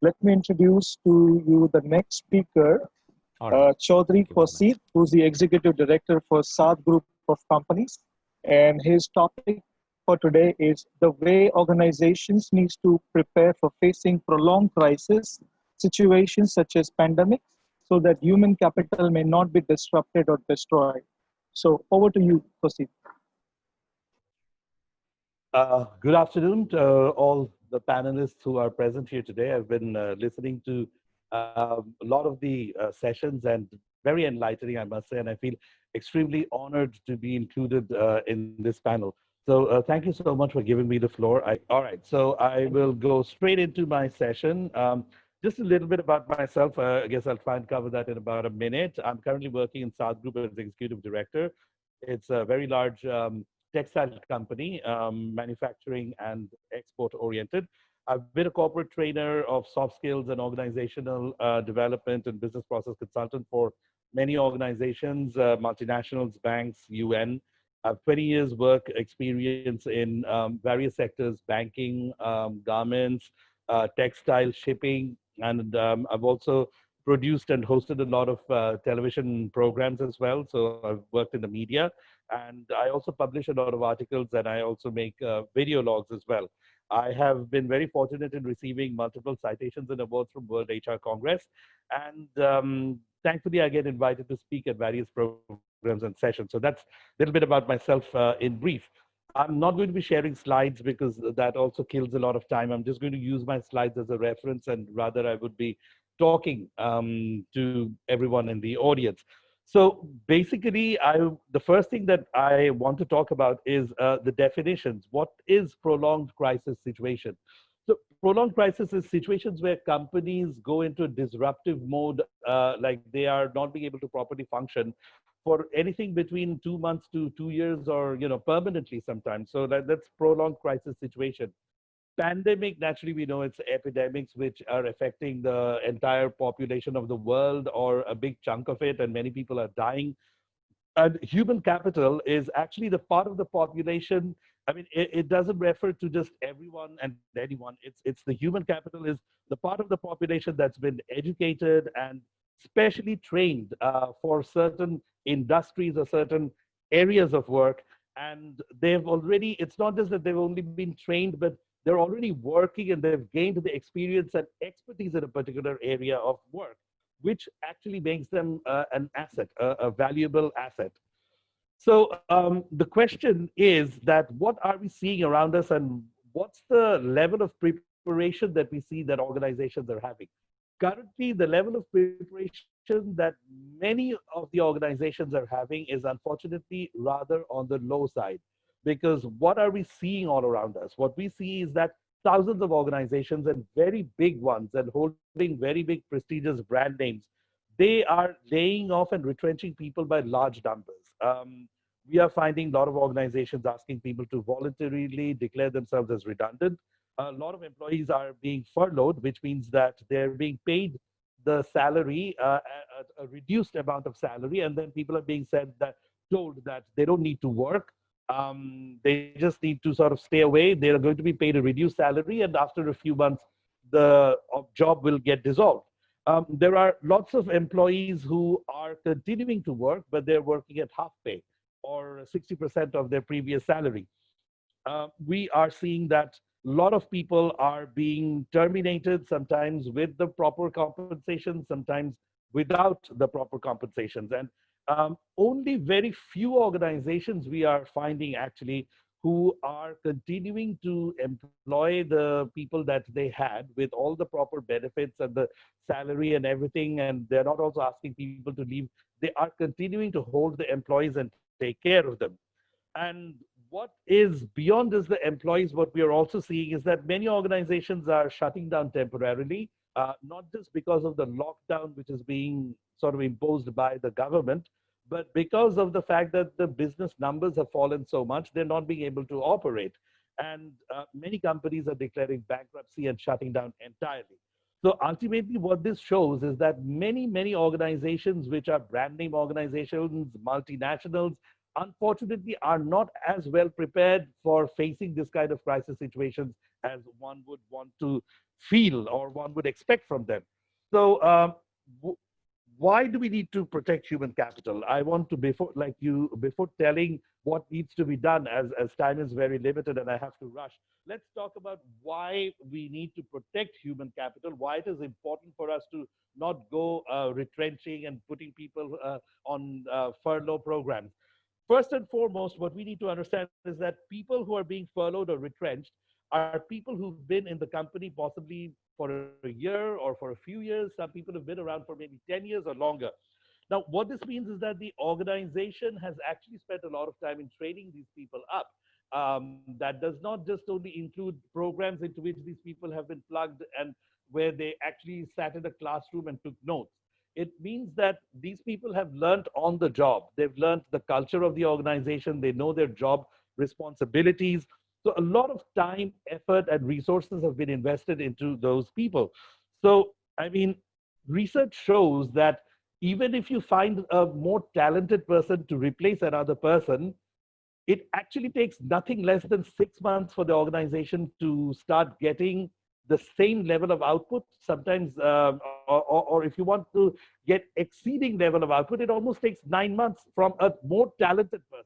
Let me introduce to you the next speaker, All right. Chowdhury Thank you very Quaseed, much. who's the Executive Director for Saad Group of Companies. And his topic for today is the way organizations need to prepare for facing prolonged crisis situations such as pandemics so that human capital may not be disrupted or destroyed. So over to you, Quaseed. Good afternoon to all the panelists who are present here today. I've been listening to a lot of the sessions and very enlightening, I must say, and I feel extremely honored to be included in this panel. So thank you so much for giving me the floor. All right, so I will go straight into my session. Just a little bit about myself. I guess I'll try and cover that in about a minute. I'm currently working in South Group as Executive Director. It's a very large textile company, manufacturing and export oriented. I've been a corporate trainer of soft skills and organizational development and business process consultant for many organizations, multinationals, banks, UN. I have 20 years work experience in various sectors, banking, garments, textile, shipping, and I've also produced and hosted a lot of television programs as well. So I've worked in the media, and I also publish a lot of articles, and I also make video logs as well. I have been very fortunate in receiving multiple citations and awards from World HR Congress, and thankfully I get invited to speak at various programs and sessions. So that's a little bit about myself in brief. I'm not going to be sharing slides because that also kills a lot of time. I'm just going to use my slides as a reference, and rather I would be talking to everyone in the audience. So basically, the first thing that I want to talk about is the definitions. What is prolonged crisis situation? So prolonged crisis is situations where companies go into disruptive mode, like they are not being able to properly function for anything between 2 months to 2 years, or permanently sometimes. So that's prolonged crisis situation. Pandemic, naturally, we know it's epidemics which are affecting the entire population of the world or a big chunk of it, and many people are dying. And human capital is actually the part of the population. I mean, it doesn't refer to just everyone and anyone. It's the human capital is the part of the population that's been educated and specially trained for certain industries or certain areas of work. And they've already, it's not just that they've only been trained, but they're already working and they've gained the experience and expertise in a particular area of work, which actually makes them an asset, a valuable asset. So the question is that what are we seeing around us, and what's the level of preparation that we see that organizations are having? Currently, the level of preparation that many of the organizations are having is unfortunately rather on the low side. Because what are we seeing all around us? What we see is that thousands of organizations, and very big ones and holding very big prestigious brand names, they are laying off and retrenching people by large numbers. We are finding a lot of organizations asking people to voluntarily declare themselves as redundant. A lot of employees are being furloughed, which means that they're being paid the salary, a reduced amount of salary, and then people are being told that they don't need to work. They just need to sort of stay away. They are going to be paid a reduced salary, and after a few months, the job will get dissolved. There are lots of employees who are continuing to work, but they're working at half pay or 60% of their previous salary. We are seeing that a lot of people are being terminated, sometimes with the proper compensation, sometimes without the proper compensations. And only very few organizations we are finding actually who are continuing to employ the people that they had with all the proper benefits and the salary and everything. And they're not also asking people to leave. They are continuing to hold the employees and take care of them. And what is beyond is the employees, what we are also seeing is that many organizations are shutting down temporarily, not just because of the lockdown, which is being sort of imposed by the government, but because of the fact that the business numbers have fallen so much, they're not being able to operate. And many companies are declaring bankruptcy and shutting down entirely. So ultimately, what this shows is that many organizations, which are brand name organizations, multinationals, unfortunately are not as well prepared for facing this kind of crisis situations as one would want to feel or one would expect from them. So, why do we need to protect human capital? I want to, before telling what needs to be done, as time is very limited and I have to rush, let's talk about why we need to protect human capital, why it is important for us to not go retrenching and putting people on furlough programs. First and foremost, what we need to understand is that people who are being furloughed or retrenched are people who've been in the company possibly for a year or for a few years. Some people have been around for maybe 10 years or longer. Now, what this means is that the organization has actually spent a lot of time in training these people up. That does not just only include programs into which these people have been plugged and where they actually sat in a classroom and took notes. It means that these people have learned on the job. They've learned the culture of the organization. They know their job responsibilities. So a lot of time, effort, and resources have been invested into those people. So, I mean, research shows that even if you find a more talented person to replace another person, it actually takes nothing less than 6 months for the organization to start getting the same level of output. Sometimes, or if you want to get exceeding level of output, it almost takes 9 months from a more talented person.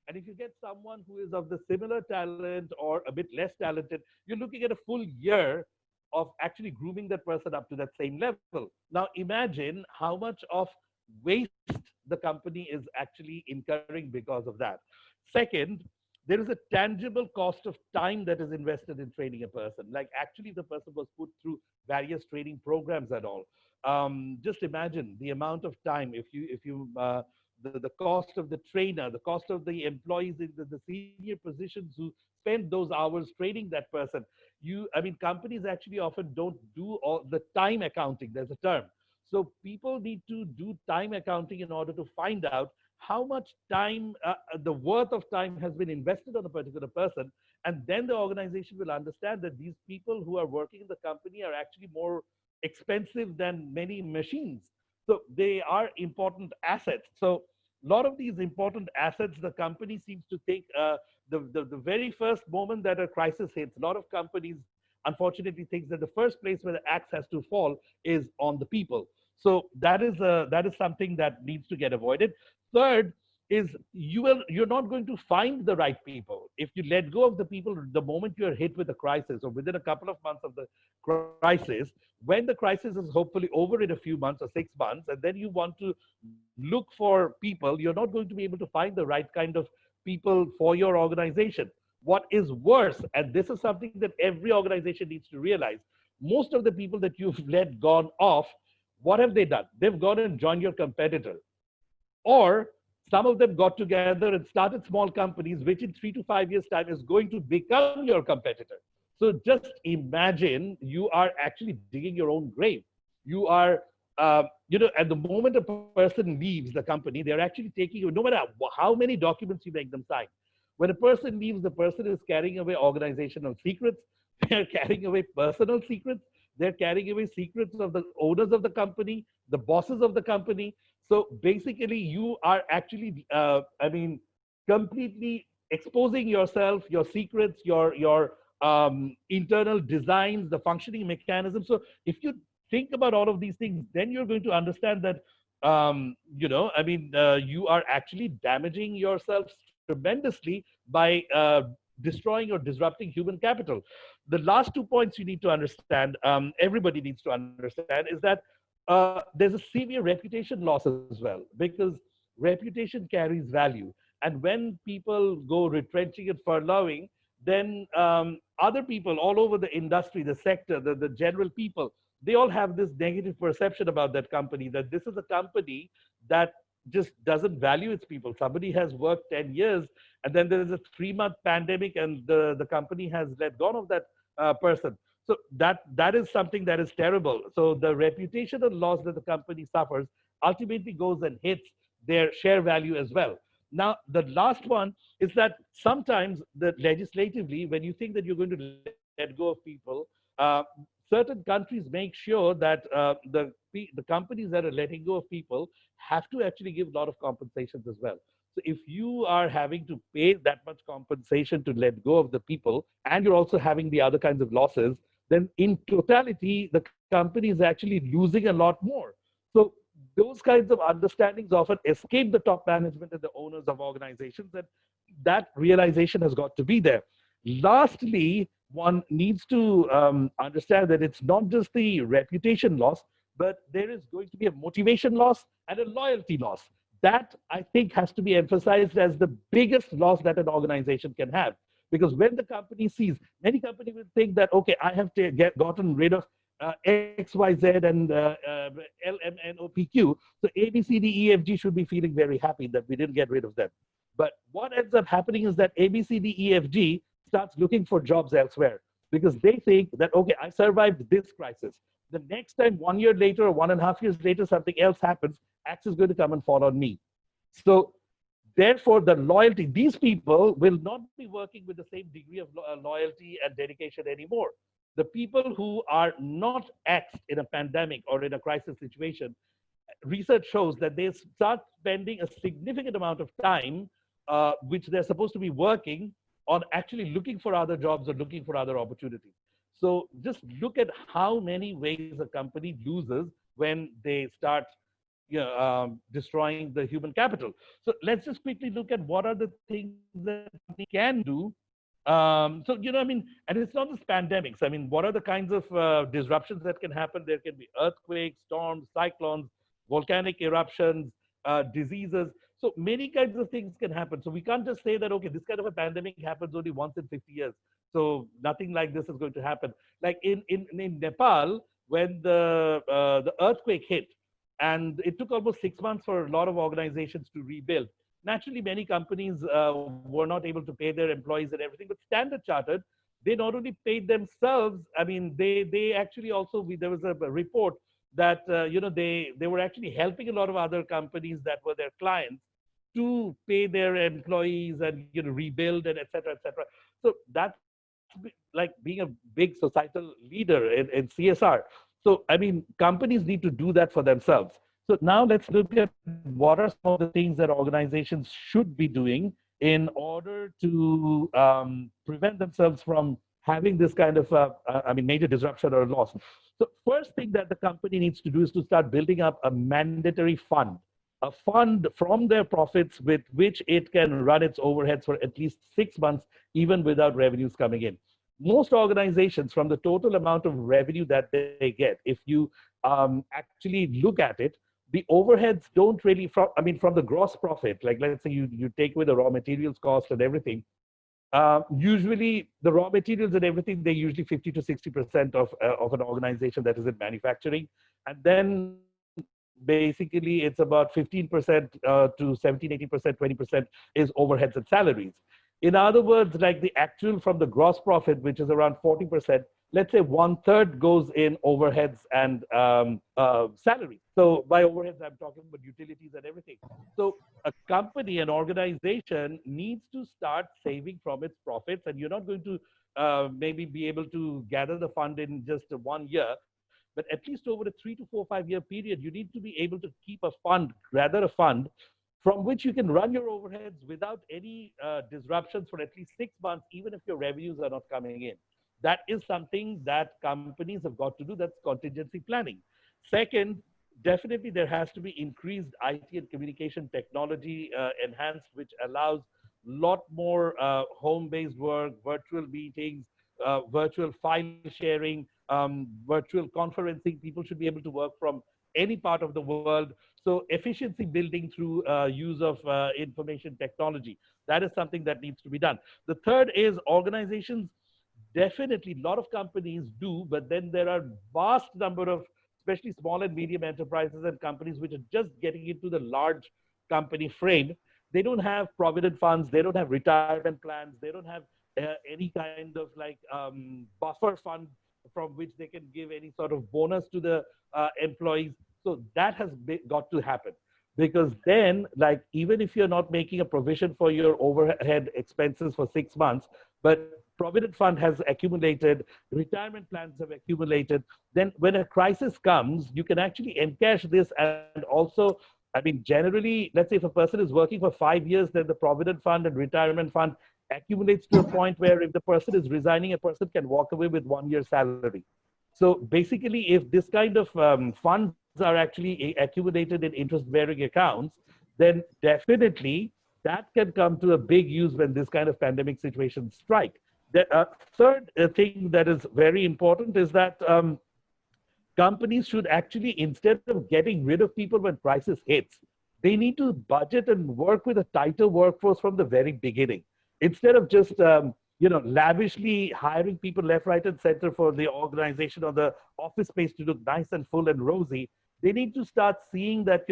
And if you get someone who is of the similar talent or a bit less talented, you're looking at a full year of actually grooming that person up to that same level. Now, imagine how much of waste the company is actually incurring because of that. Second, there is a tangible cost of time that is invested in training a person. Like actually, the person was put through various training programs and all. Just imagine the amount of time the cost of the trainer, the cost of the employees in the senior positions who spend those hours training that person. I mean, companies actually often don't do all the time accounting. There's a term. So people need to do time accounting in order to find out how much time, the worth of time has been invested on a particular person. And then the organization will understand that these people who are working in the company are actually more expensive than many machines. So they are important assets. So a lot of these important assets, the company seems to take the very first moment that a crisis hits. A lot of companies, unfortunately, think that the first place where the axe has to fall is on the people. So that is something that needs to get avoided. Third is you're not going to find the right people if you let go of the people the moment you're hit with a crisis or within a couple of months of the crisis. When the crisis is hopefully over in a few months or 6 months, and then you want to look for people, you're not going to be able to find the right kind of people for your organization. What is worse, and this is something that every organization needs to realize, most of the people that you've let gone off, what have they done? They've gone and joined your competitor. Or some of them got together and started small companies, which in 3 to 5 years' time is going to become your competitor. So just imagine you are actually digging your own grave. You are, at the moment a person leaves the company, they're actually taking you, no matter how many documents you make them sign. When a person leaves, the person is carrying away organizational secrets. They're carrying away personal secrets. They're carrying away secrets of the owners of the company, the bosses of the company. So basically, you are actually, completely exposing yourself, your secrets, your internal designs, the functioning mechanism. So if you think about all of these things, then you're going to understand that, you are actually damaging yourself tremendously by destroying or disrupting human capital. The last 2 points you need to understand, everybody needs to understand, is that there's a severe reputation loss as well, because reputation carries value. And when people go retrenching and furloughing, then other people all over the industry, the sector, the general people, they all have this negative perception about that company, that this is a company that just doesn't value its people. Somebody has worked 10 years, and then there is a 3-month pandemic, and the company has let go of that person. So that is something that is terrible. So the reputational loss that the company suffers ultimately goes and hits their share value as well. Now, the last one is that sometimes that legislatively, when you think that you're going to let go of people, certain countries make sure that the companies that are letting go of people have to actually give a lot of compensations as well. So if you are having to pay that much compensation to let go of the people, and you're also having the other kinds of losses, then in totality, the company is actually losing a lot more. So those kinds of understandings often escape the top management and the owners of organizations, and that realization has got to be there. Lastly, one needs to understand that it's not just the reputation loss, but there is going to be a motivation loss and a loyalty loss. That, I think, has to be emphasized as the biggest loss that an organization can have. Because when the company sees, many companies will think that, okay, I have gotten rid of XYZ and LMNOPQ. So A, B, C, D, E, F, G should be feeling very happy that we didn't get rid of them. But what ends up happening is that A, B, C, D, E, F, G starts looking for jobs elsewhere because they think that, okay, I survived this crisis. The next time, 1 year later or 1.5 years later, something else happens, axe is going to come and fall on me. So therefore, the loyalty, these people will not be working with the same degree of loyalty and dedication anymore. The people who are not axed in a pandemic or in a crisis situation, research shows that they start spending a significant amount of time, which they're supposed to be working on, actually looking for other jobs or looking for other opportunities. So just look at how many ways a company loses when they start destroying the human capital. So let's just quickly look at what are the things that company can do. I mean, and it's not just pandemics. I mean, what are the kinds of disruptions that can happen? There can be earthquakes, storms, cyclones, volcanic eruptions, diseases. So many kinds of things can happen. So we can't just say that, okay, this kind of a pandemic happens only once in 50 years. So nothing like this is going to happen. Like in Nepal, when the earthquake hit, and it took almost 6 months for a lot of organizations to rebuild. Naturally, many companies were not able to pay their employees and everything, but Standard Chartered, they not only paid themselves, I mean, they actually also, there was a report that, they were actually helping a lot of other companies that were their clients to pay their employees and, rebuild and et cetera, et cetera. So that's like being a big societal leader in CSR. So, I mean, companies need to do that for themselves. So now let's look at what are some of the things that organizations should be doing in order to prevent themselves from having this kind of, major disruption or loss. So first thing that the company needs to do is to start building up a mandatory fund, a fund from their profits with which it can run its overheads for at least 6 months, even without revenues coming in. Most organizations, from the total amount of revenue that they get, if you actually look at it, the overheads don't really, from the gross profit, like let's say you take away the raw materials cost and everything, usually the raw materials and everything, they're usually 50 to 60% of an organization that is in manufacturing. And then basically it's about 15% to 17, 18%, 20% is overheads and salaries. In other words, like the actual from the gross profit, which is around 40%, let's say 1/3 goes in overheads and salary. So by overheads, I'm talking about utilities and everything. So a company, an organization needs to start saving from its profits, and you're not going to maybe be able to gather the fund in just 1 year, but at least over a 3 to 4, 5 year period, you need to be able to keep a fund, rather a fund, from which you can run your overheads without any disruptions for at least 6 months, even if your revenues are not coming in. That is something that companies have got to do. That's contingency planning. Second, definitely there has to be increased IT and communication technology enhanced, which allows a lot more home-based work, virtual meetings, virtual file sharing, virtual conferencing. People should be able to work from any part of the world. So efficiency building through use of information technology. That is something that needs to be done. The third is organizations, definitely a lot of companies do, but then there are vast number of, especially small and medium enterprises and companies which are just getting into the large company frame. They don't have provident funds, they don't have retirement plans, they don't have any kind of like buffer fund from which they can give any sort of bonus to the employees. So that has got to happen, because then, like, even if you're not making a provision for your overhead expenses for 6 months, but provident fund has accumulated, retirement plans have accumulated, then when a crisis comes, you can actually encash this and also I mean, generally, let's say if a person is working for 5 years, then the provident fund and retirement fund accumulates to a point where if the person is resigning, a person can walk away with 1 year's salary. So basically, if this kind of funds are actually accumulated in interest-bearing accounts, then definitely that can come to a big use when this kind of pandemic situations strike. The third thing that is very important is that companies should actually, instead of getting rid of people when crisis hits, they need to budget and work with a tighter workforce from the very beginning. Instead of just lavishly hiring people left, right, and center for the organization or the office space to look nice and full and rosy, they need to start seeing that,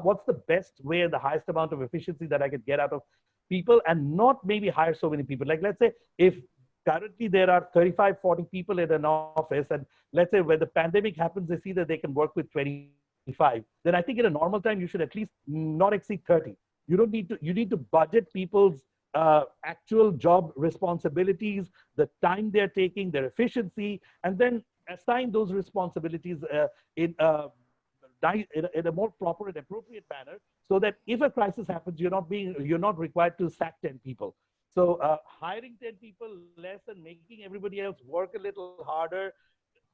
what's the best way and the highest amount of efficiency that I can get out of people, and not maybe hire so many people. Like, let's say if currently there are 35, 40 people in an office, and let's say when the pandemic happens, they see that they can work with 25, then I think in a normal time, you should at least not exceed 30. You need to budget people's actual job responsibilities, the time they're taking, their efficiency, and then assign those responsibilities in a more proper and appropriate manner, so that if a crisis happens, you're not required to sack 10 people. So hiring 10 people less and making everybody else work a little harder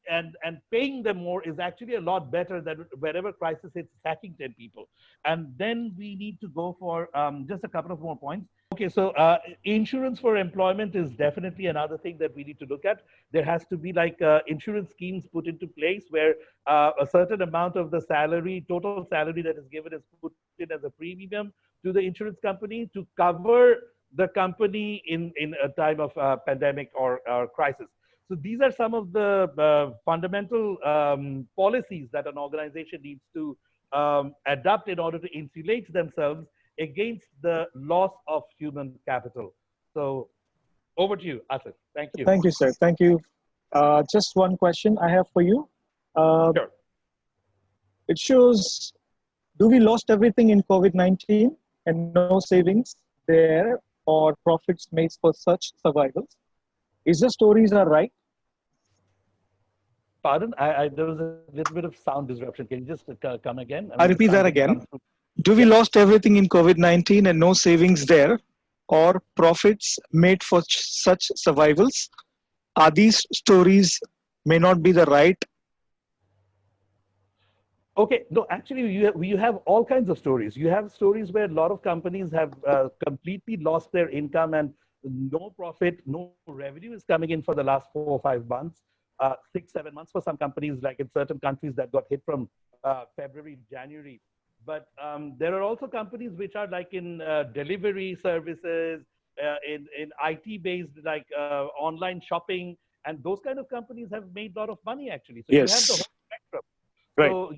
and paying them more is actually a lot better than wherever crisis hits, sacking 10 people. And then we need to go for just a couple of more points. Okay, so insurance for employment is definitely another thing that we need to look at. There has to be like insurance schemes put into place where a certain amount of the salary, total salary that is given, is put in as a premium to the insurance company to cover the company in a time of pandemic or crisis. So these are some of the fundamental policies that an organization needs to adapt in order to insulate themselves against the loss of human capital. So over to you, Asif. Thank you. Thank you, sir. Thank you. Just one question I have for you. Sure. It shows, do we lost everything in COVID-19 and no savings there or profits made for such survivals? Is the stories are right? Pardon? There was a little bit of sound disruption. Can you just come again? I repeat that again. Do we Yeah. lost everything in COVID-19 and no savings there or profits made for such survivals? Are these stories may not be the right? Okay, no, actually, you have all kinds of stories. You have stories where a lot of companies have completely lost their income and no profit, no revenue is coming in for the last 4 or 5 months, 6, 7 months for some companies, like in certain countries that got hit from February, January. But there are also companies which are like in delivery services, in IT-based, like online shopping, and those kind of companies have made a lot of money, actually. So you have the whole spectrum. Right. So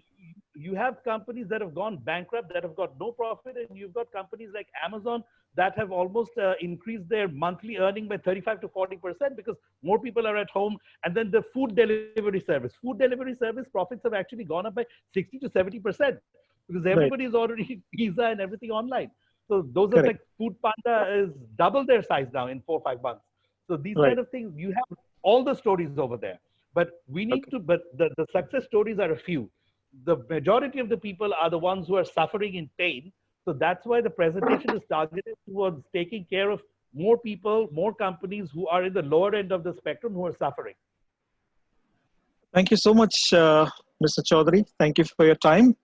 you have companies that have gone bankrupt, that have got no profit, and you've got companies like Amazon that have almost increased their monthly earning by 35 to 40% because more people are at home. And then the food delivery service profits have actually gone up by 60 to 70% because everybody is ordering pizza and everything online. So those are like Food Panda is double their size now in 4 or 5 months. So these kind of things, you have all the stories over there. But we need to, but the success stories are a few. The majority of the people are the ones who are suffering in pain. So that's why the presentation is targeted towards taking care of more people, more companies who are in the lower end of the spectrum who are suffering. Thank you so much, Mr. Chowdhury. Thank you for your time.